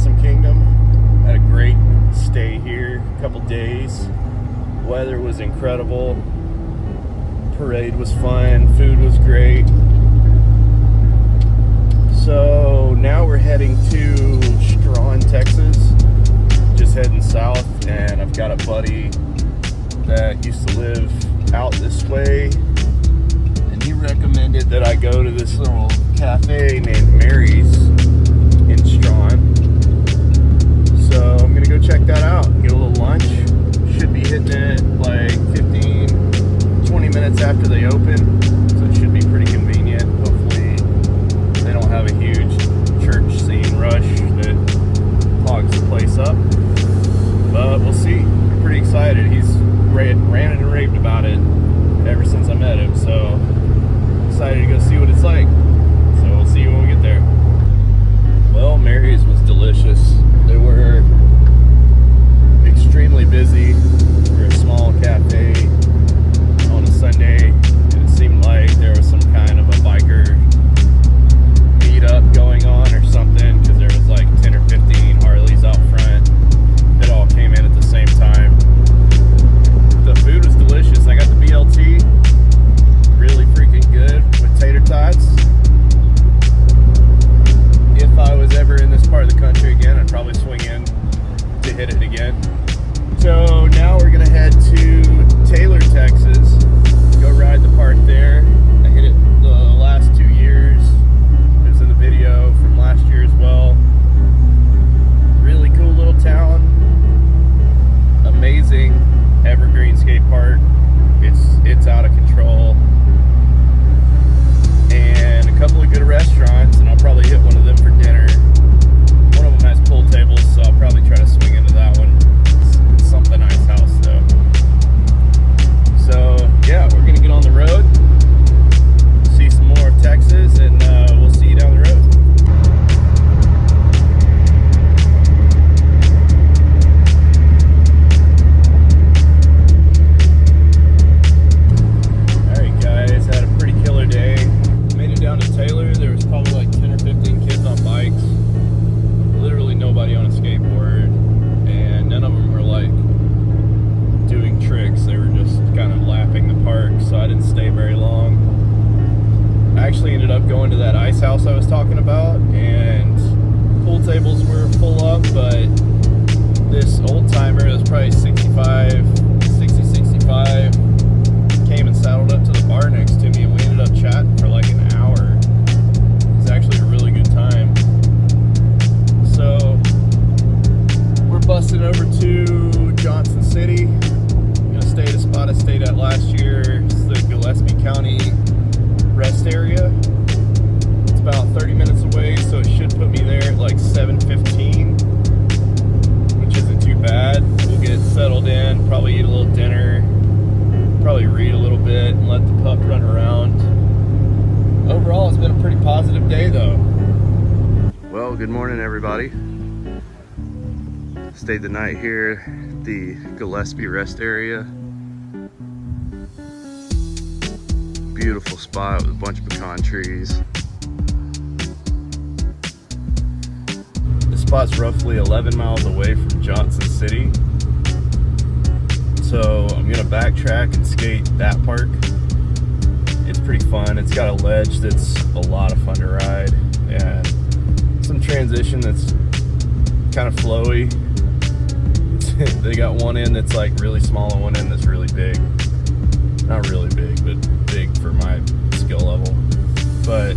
awesome kingdom. Had a great stay here, a couple days. Weather was incredible. Parade was fun. Food was great. So now we're heading to Strawn, Texas. Just heading south, and I've got a buddy that used to live out this way, and he recommended that I go to this little cafe named Mary's in Strawn. So I'm gonna go check that out, get a little lunch. Should be hitting it like 15-20 minutes after they open, so it should be pretty convenient. Hopefully they don't have a huge church scene rush that clogs the place up, but we'll see. I'm pretty excited. He's ranted and raved about it ever since I met him, so excited to go see what it's like. So we'll see you when we get there. Well, Mary's was delicious. They were extremely busy for a small cafe on a Sunday, and it seemed like there was some kind of a biker meetup going on or something, because there was like 10 or 15 Harleys out front that all came in at the same time. The food was delicious. I got the BLT, really freaking good, with tater tots. If I was ever in this part of the country again, I'd probably swing in to hit it again. So now we're gonna head to Taylor, Texas, go ride the park there. I hit it the last 2 years. It was in the video from last year as well. Really cool little town. Amazing evergreen skate park. It's out of control. And a couple of good restaurants, and I'll probably hit one of them for dinner. One of them has pool tables, so I'll probably try to swing into that one. It's something nice house though. So yeah, we're gonna get on the road, see some more of Texas, and we'll see you down the road. Down to Taylor, there was probably like 10 or 15 kids on bikes, literally nobody on a skateboard, and none of them were like doing tricks. They were just kind of lapping the park, so I didn't stay very long. I actually ended up going to that ice house I was talking about, and pool tables were full up, but this old timer that was probably 65 came and saddled up to the bar next to me, and we ended up chatting for like an hour. It was actually a really good time. So we're busting over to Johnson City. I'm gonna stay at a spot I stayed at last year. It's the Gillespie County rest area. It's about 30 minutes away, so it should put me there at like 7:15, which isn't too bad. We'll get settled in, probably eat a little dinner, probably read a little bit, and let the pup run around. Overall, it's been a pretty positive day though. Well, good morning everybody. Stayed the night here at the Gillespie rest area. Beautiful spot with a bunch of pecan trees. This spot's roughly 11 miles away from Johnson City. So I'm gonna backtrack and skate that park. It's pretty fun. It's got a ledge that's a lot of fun to ride, and some transition that's kind of flowy. They got one end that's like really small and one end that's really big. Not really big, but big for my skill level. But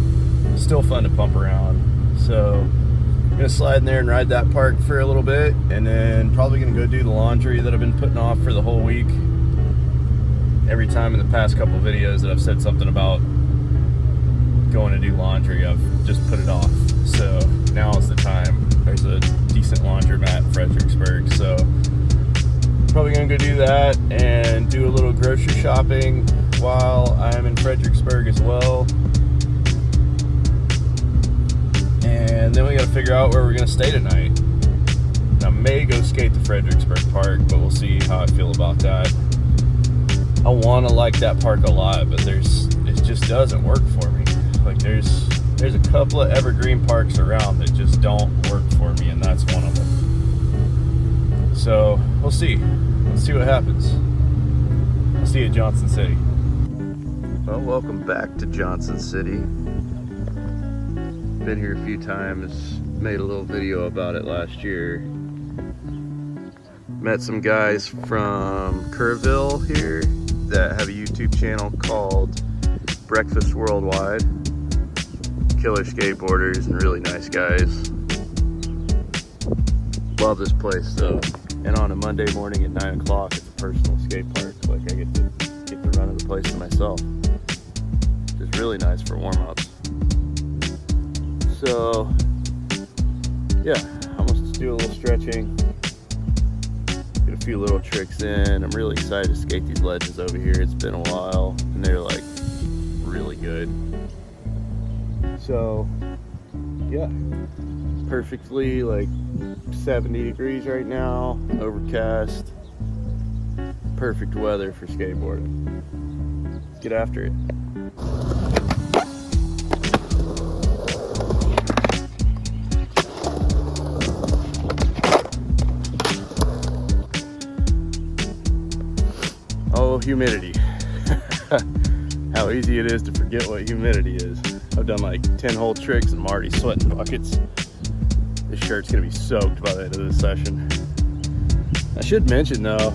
still fun to pump around. So I'm gonna slide in there and ride that park for a little bit, and then probably gonna go do the laundry that I've been putting off for the whole week. Every time in the past couple videos that I've said something about going to do laundry, I've just put it off. So now is the time. There's a decent laundromat in Fredericksburg, so probably gonna go do that and do a little grocery shopping while I'm in Fredericksburg as well. And then we gotta figure out where we're gonna stay tonight. I may go skate the Fredericksburg Park, but we'll see how I feel about that. I wanna like that park a lot, but it just doesn't work for me. Like there's There's a couple of evergreen parks around that just don't work for me, and that's one of them. So we'll see. Let's see what happens. I'll see you at Johnson City. Well, welcome back to Johnson City. Been here a few times, made a little video about it last year. Met some guys from Kerrville here that have a YouTube channel called Breakfast Worldwide. Killer skateboarders and really nice guys. Love this place though. And on a Monday morning at 9 o'clock, it's a personal skate park. Like I get the run of the place to myself. Just really nice for warm-ups. So yeah, I'm gonna do a little stretching, get a few little tricks in. I'm really excited to skate these ledges over here. It's been a while and they're like really good. So yeah, perfectly like 70 degrees right now, overcast, perfect weather for skateboarding. Let's get after it. Oh, humidity. How easy it is to forget what humidity is. I've done like 10 hole tricks and I'm already sweating buckets. This shirt's gonna be soaked by the end of this session. I should mention though,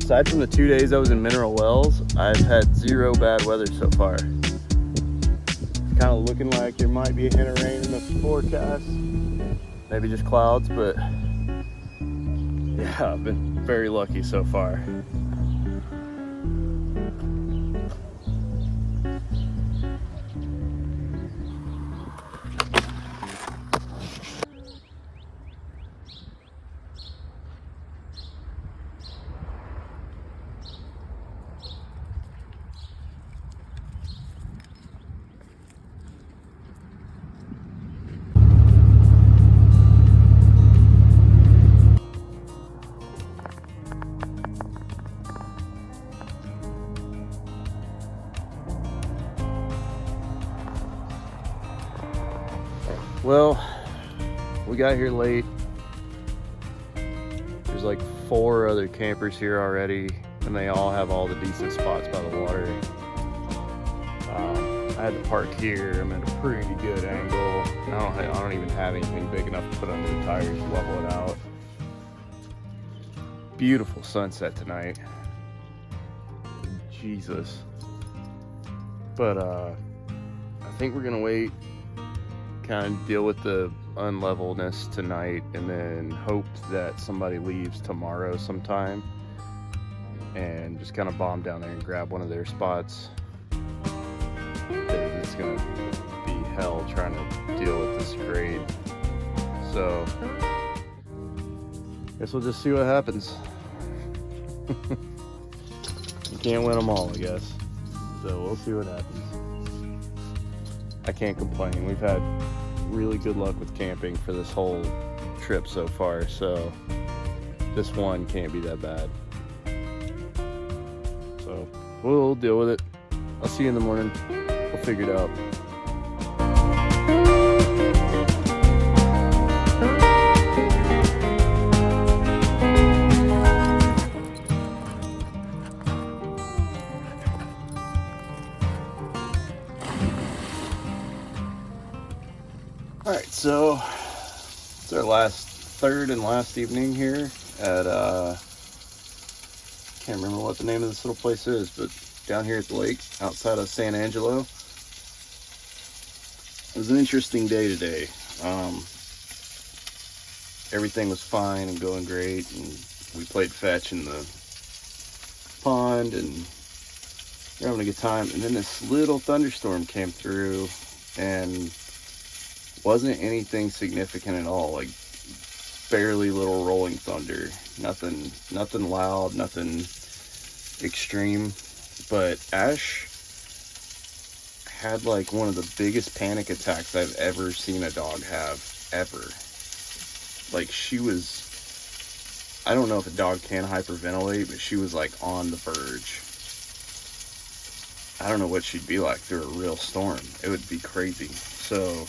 aside from the 2 days I was in Mineral Wells, I've had 0 bad weather so far. It's kind of looking like there might be a hint of rain in the forecast. Maybe just clouds, but yeah, I've been very lucky so far. Well, we got here late. There's like 4 other campers here already, and they all have all the decent spots by the water. I had to park here. I'm at a pretty good angle. I don't even have anything big enough to put under the tires to level it out. Beautiful sunset tonight. Jesus. But I think we're gonna wait, kind of deal with the unlevelness tonight, and then hope that somebody leaves tomorrow sometime and just kind of bomb down there and grab one of their spots. It's gonna be hell trying to deal with this grade, so guess we'll just see what happens. You can't win them all, I guess, so we'll see what happens. I can't complain. We've had really good luck with camping for this whole trip so far, so this one can't be that bad. So we'll deal with it. I'll see you in the morning. We'll figure it out. Alright, so it's our third and last evening here at, can't remember what the name of this little place is, but down here at the lake outside of San Angelo. It was an interesting day today. Everything was fine and going great, and we played fetch in the pond and we're having a good time. And then this little thunderstorm came through and wasn't anything significant at all, like barely little rolling thunder, nothing loud, nothing extreme. But Ash had like one of the biggest panic attacks I've ever seen a dog have, ever. Like she was, I don't know if a dog can hyperventilate, but she was like on the verge. I don't know what she'd be like through a real storm. It would be crazy. So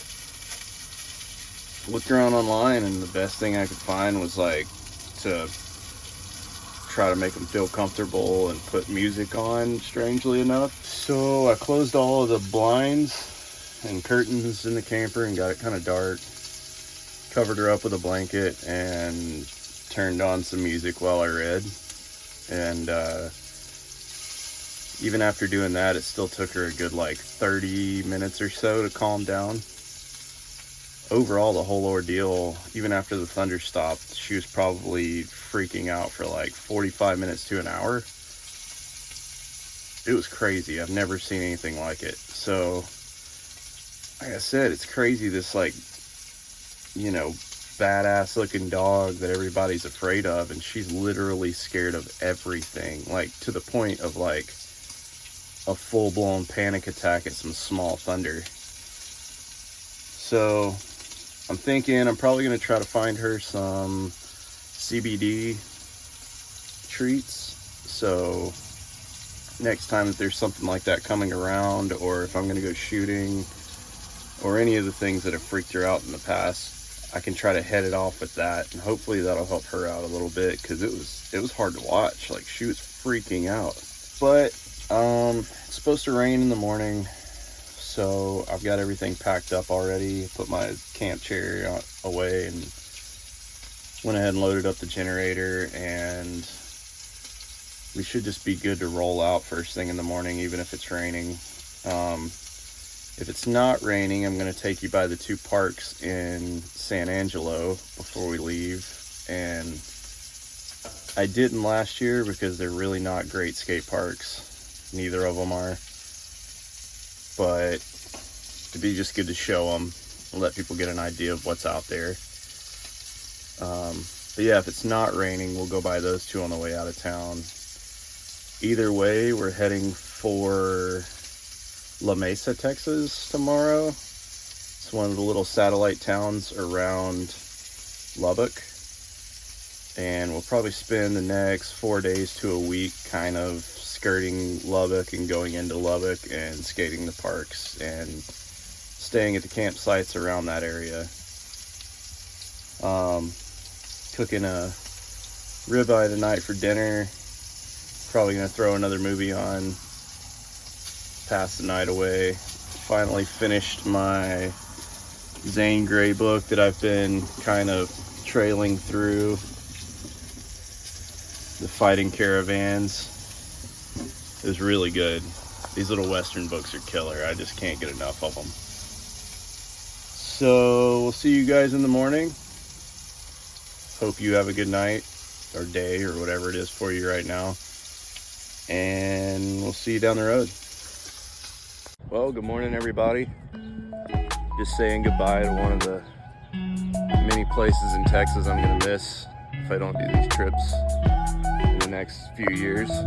looked around online, and the best thing I could find was like to try to make them feel comfortable and put music on, strangely enough. So I closed all of the blinds and curtains in the camper and got it kind of dark. Covered her up with a blanket and turned on some music while I read. And even after doing that, it still took her a good like 30 minutes or so to calm down. Overall, the whole ordeal, even after the thunder stopped, she was probably freaking out for like 45 minutes to an hour. It was crazy. I've never seen anything like it. So, like I said, it's crazy, this like, you know, badass looking dog that everybody's afraid of, and she's literally scared of everything, like to the point of like a full-blown panic attack at some small thunder. So I'm thinking I'm probably going to try to find her some CBD treats, so next time that there's something like that coming around, or if I'm going to go shooting, or any of the things that have freaked her out in the past, I can try to head it off with that, and hopefully that'll help her out a little bit, because it was hard to watch. Like, she was freaking out. But it's supposed to rain in the morning, so I've got everything packed up already. Put my camp chair away and went ahead and loaded up the generator, and we should just be good to roll out first thing in the morning, even if it's raining. If it's not raining, I'm going to take you by the 2 parks in San Angelo before we leave. And I didn't last year because they're really not great skate parks. Neither of them are. But it'd be just good to show them and let people get an idea of what's out there. But yeah, if it's not raining, we'll go by those 2 on the way out of town. Either way, we're heading for Lamesa, Texas tomorrow. It's one of the little satellite towns around Lubbock. And we'll probably spend the next 4 days to a week kind of skirting Lubbock and going into Lubbock and skating the parks and staying at the campsites around that area. Cooking a ribeye tonight for dinner. Probably gonna throw another movie on, pass the night away. Finally finished my Zane Grey book that I've been kind of trailing through. The Fighting Caravans. It was really good. These little Western books are killer. I just can't get enough of them. So we'll see you guys in the morning. Hope you have a good night or day or whatever it is for you right now. And we'll see you down the road. Well, good morning, everybody. Just saying goodbye to one of the many places in Texas I'm gonna miss if I don't do these trips in the next few years. This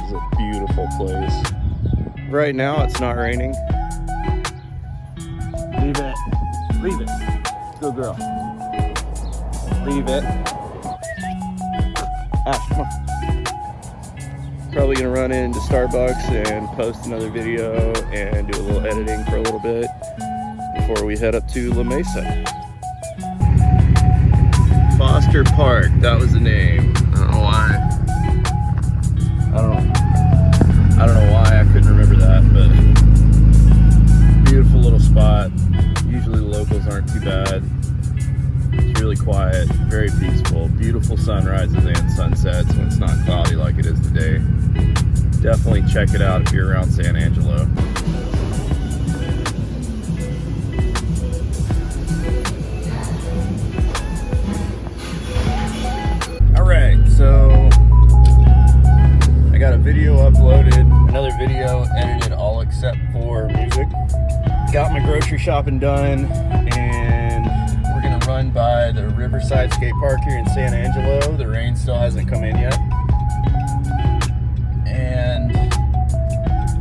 is a beautiful place. Right now it's not raining. Leave it. Leave it. Good girl. Leave it. Ash, come on. Probably gonna run into Starbucks and post another video and do a little editing for a little bit before we head up to Lamesa. Foster Park, that was the name. I don't know why. I don't know why I couldn't remember that, but beautiful little spot. Usually the locals aren't too bad. It's really quiet, very peaceful, beautiful sunrises and sunsets when it's not cloudy like it is today. Definitely check it out if you're around San Angelo. Alright, so I got a video uploaded, another video edited all except for music. Got my grocery shopping done, and we're gonna run by the Riverside Skate Park here in San Angelo. The rain still hasn't come in yet. And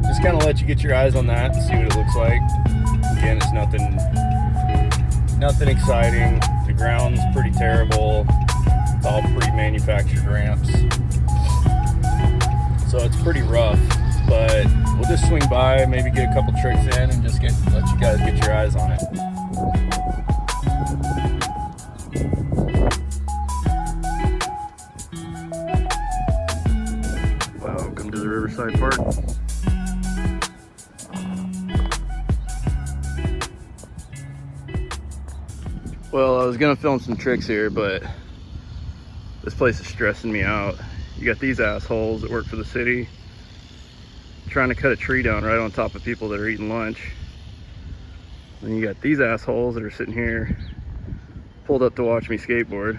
just kind of let you get your eyes on that and see what it looks like. Again, it's nothing exciting. The ground's pretty terrible. It's all pre-manufactured ramps. So it's pretty rough, but we'll just swing by, maybe get a couple tricks in, and just let you guys get your eyes on it. Welcome to the Riverside Park. Well, I was gonna film some tricks here, but this place is stressing me out. You got these assholes that work for the city trying to cut a tree down right on top of people that are eating lunch. And you got these assholes that are sitting here pulled up to watch me skateboard.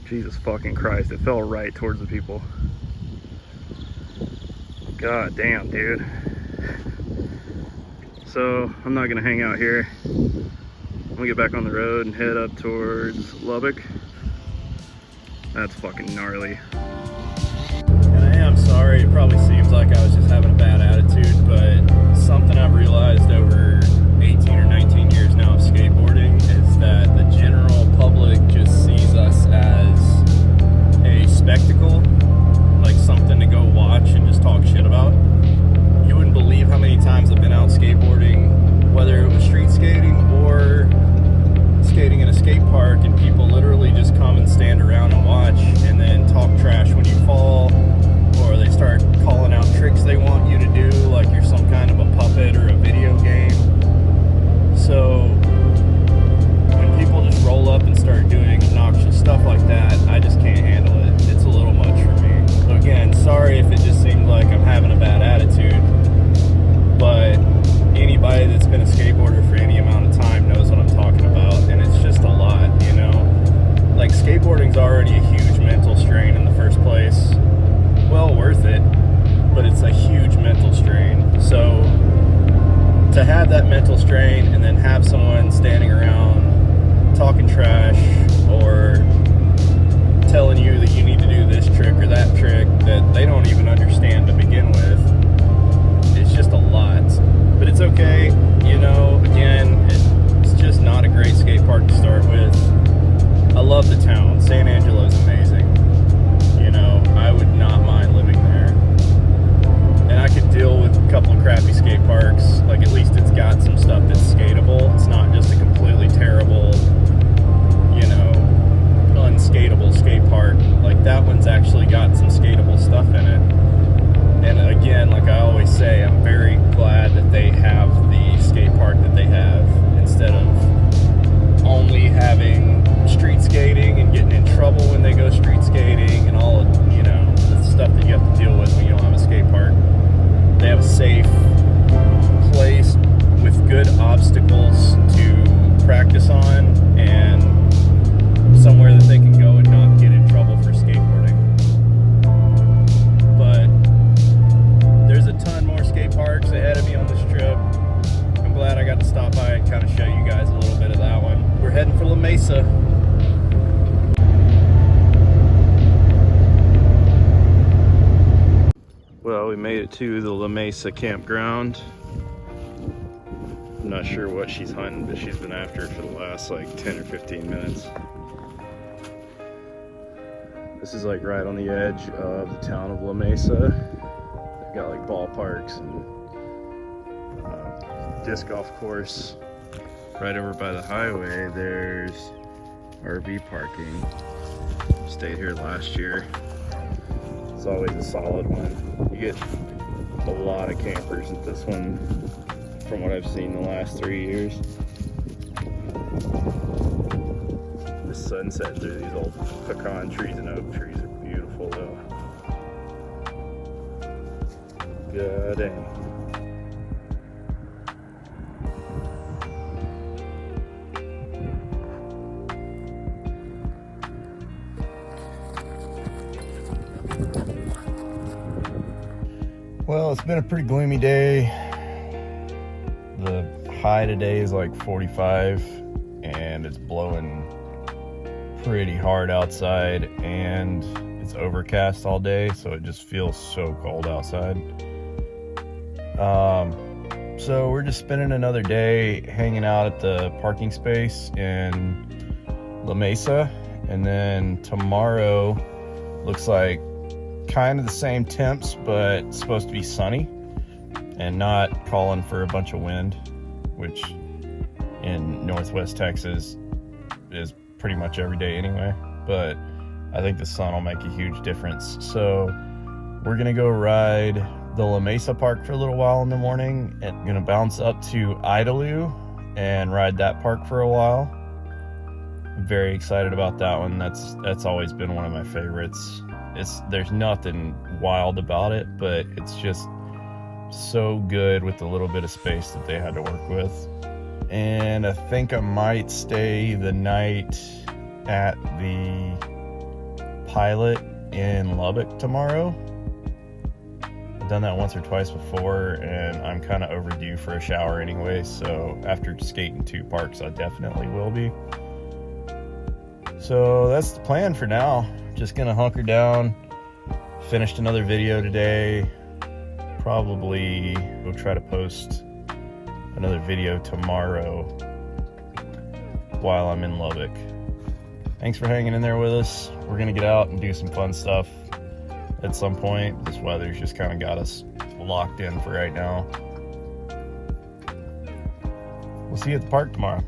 Jesus fucking Christ, it fell right towards the people. God damn, dude. So I'm not gonna hang out here. I'm gonna get back on the road and head up towards Lubbock. That's fucking gnarly. And I am sorry, it probably seems like I was just having a bad attitude, but something I've realized over 18 or 19 years now of skateboarding is that the general public just sees us as a spectacle, like something to go watch and just talk shit about. You wouldn't believe how many times I've been out skateboarding, whether it was street skating or skating in a skate park, and people literally just come and stand around and watch and then talk trash when you fall, or they start calling out tricks they want you to do like you're some kind of a puppet or a video game. So when people just roll up and start doing obnoxious stuff like that, I just can't handle it. It's a little much for me. So again, sorry if it just seems like I'm having a bad attitude, but anybody that's been a skateboarder for any amount of time knows what I'm talking about, and it's just a lot, you know? Like, skateboarding's already a huge mental strain in the first place. Well worth it, but it's a huge mental strain. So to have that mental strain and then have someone standing around talking trash or telling you that you need to do this trick or that trick that they don't even understand to begin with, it's just a lot. But it's okay, you know, again, it's just not a great skate park to start with. I love the town. San Angelo is amazing. You know, I would not mind living there. And I could deal with a couple of crappy skate parks. Like, at least it's got some stuff that's skatable. It's not just a completely terrible, you know, unskateable skate park. Like, that one's actually got some skatable stuff in it. And again, like I always say, I'm very glad that they have the skate park that they have, instead of only having street skating and getting in trouble when they go street skating and all of, you know, the stuff that you have to deal with when you don't have a skate park. They have a safe place with good obstacles to practice on and somewhere that they can go and not get in trouble for skateboarding. But there's a ton more skate parks ahead of me on this trip. I'm glad I got to stop by and kind of show you guys a little bit of that one. We're heading for Lamesa. Well, we made it to the Lamesa campground. I'm not sure what she's hunting, but she's been after it for the last like 10 or 15 minutes. This is like right on the edge of the town of Lamesa. They've got like ballparks and disc golf course. Right over by the highway, there's RV parking. Stayed here last year. It's always a solid one. You get a lot of campers at this one from what I've seen the last 3 years. The sunset through these old pecan trees and oak trees are beautiful though. God dang. Well, it's been a pretty gloomy day. The high today is like 45 and it's blowing pretty hard outside, and it's overcast all day, so it just feels so cold outside. So we're just spending another day hanging out at the parking space in Lamesa, and then tomorrow looks like kind of the same temps, but it's supposed to be sunny and not calling for a bunch of wind, which in Northwest Texas is pretty much every day anyway. But I think the sun will make a huge difference. So we're gonna go ride the Lamesa park for a little while in the morning, and gonna bounce up to Idalou and ride that park for a while. I'm very excited about that one. That's always been one of my favorites. There's nothing wild about it, but it's just so good with the little bit of space that they had to work with. And I think I might stay the night at the Pilot in Lubbock tomorrow. I've done that once or twice before, and I'm kind of overdue for a shower anyway, so after skating 2 parks I definitely will be. So that's the plan for now. Just gonna hunker down. Finished another video today. Probably we'll try to post another video tomorrow while I'm in Lubbock. Thanks for hanging in there with us. We're gonna get out and do some fun stuff at some point. This weather's just kind of got us locked in for right now. We'll see you at the park tomorrow.